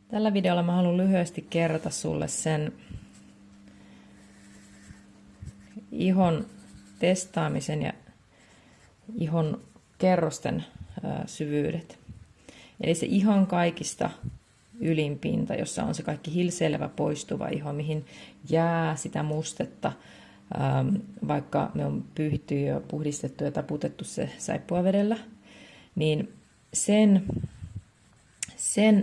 Tällä videolla mä haluan lyhyesti kerrata sulle sen ihon testaamisen ja ihon kerrosten syvyydet. Eli se ihon kaikista ylinpinta, jossa on se kaikki hilseilevä poistuva iho, mihin jää sitä mustetta, vaikka me on pyyhitty ja puhdistettu ja taputettu se saippuavedellä, niin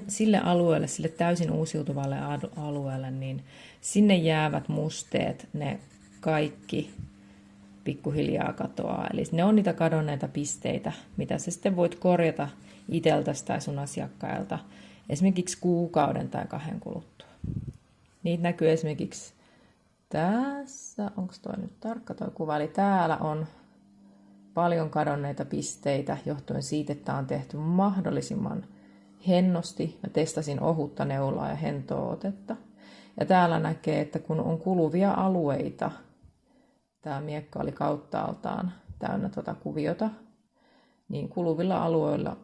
sille alueelle, sille täysin uusiutuvalle alueelle, niin sinne jäävät musteet, ne kaikki pikkuhiljaa katoaa. Eli ne on niitä kadonneita pisteitä, mitä sä sitten voit korjata itseltäsi tai sun asiakkailta esimerkiksi kuukauden tai 2 kuluttua. Niitä näkyy esimerkiksi tässä, onko toi nyt tarkka toi kuva, eli täällä on paljon kadonneita pisteitä johtuen siitä, että on tehty mahdollisimman hennosti. Mä testasin ohutta neulaa ja hentoa otetta. Ja täällä näkee, että kun on kuluvia alueita, tämä miekka oli kauttaaltaan täynnä tuota kuviota, niin kuluvilla alueilla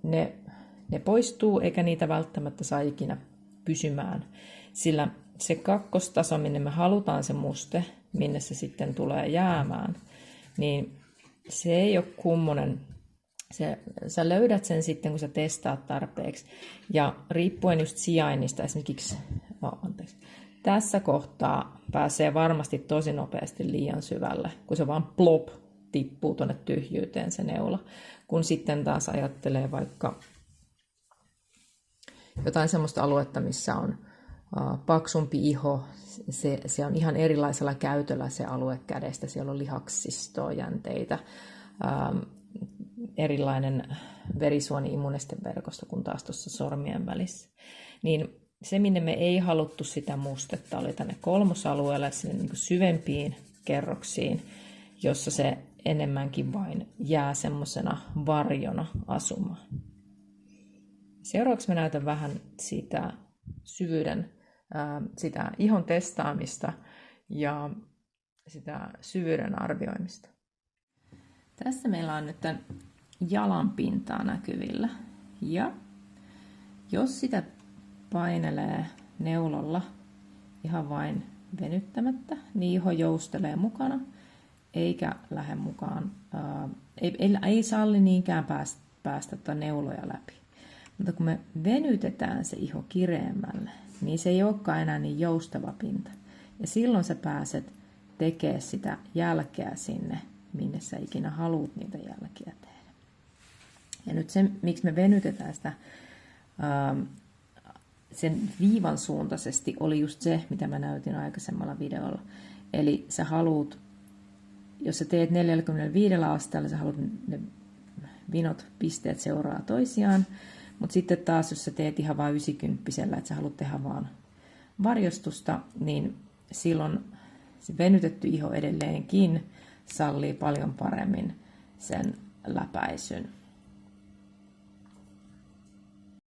ne poistuu, eikä niitä välttämättä saa ikinä pysymään. Sillä se kakkostaso, minne me halutaan se muste, minne se sitten tulee jäämään, niin se ei ole kummonen. Sä löydät sen sitten, kun sä testaat tarpeeksi. Ja riippuen just sijainnista, esimerkiksi tässä kohtaa pääsee varmasti tosi nopeasti liian syvälle, kun se vaan plop tippuu tuonne tyhjyyteen se neula. Kun sitten taas ajattelee vaikka jotain semmoista aluetta, missä on paksumpi iho, se on ihan erilaisella käytöllä se alue kädestä, siellä on lihaksistoa, jänteitä, erilainen verisuoni-immunesteverkosto kuin taas tuossa sormien välissä. Niin se, minne me ei haluttu sitä mustetta, oli tänne kolmosalueelle, sinne niin kuin syvempiin kerroksiin, jossa se enemmänkin vain jää semmoisena varjona asumaan. Seuraavaksi mä näytän vähän sitä syvyyden, sitä ihon testaamista ja sitä syvyyden arvioimista. Tässä meillä on nyt jalan pintaa näkyvillä. Ja jos sitä painelee neulalla ihan vain venyttämättä, niin iho joustelee mukana, eikä lähde mukaan, ei salli niinkään päästä neuloja läpi. Mutta kun me venytetään se iho kireemmälle, niin se ei olekaan enää niin joustava pinta. Ja silloin sä pääset tekemään sitä jälkeä sinne, minne sä ikinä haluat niitä jälkiä tehdä. Ja nyt se, miksi me venytetään sitä sen viivan suuntaisesti, oli just se, mitä mä näytin aikaisemmalla videolla. Eli sä haluat, jos sä teet 45 asteella, sä haluat ne vinot, pisteet seuraa toisiaan. Mutta sitten taas, jos sä teet ihan vain 90, että sä haluat tehdä vaan varjostusta, niin silloin se venytetty iho edelleenkin sallii paljon paremmin sen läpäisyn.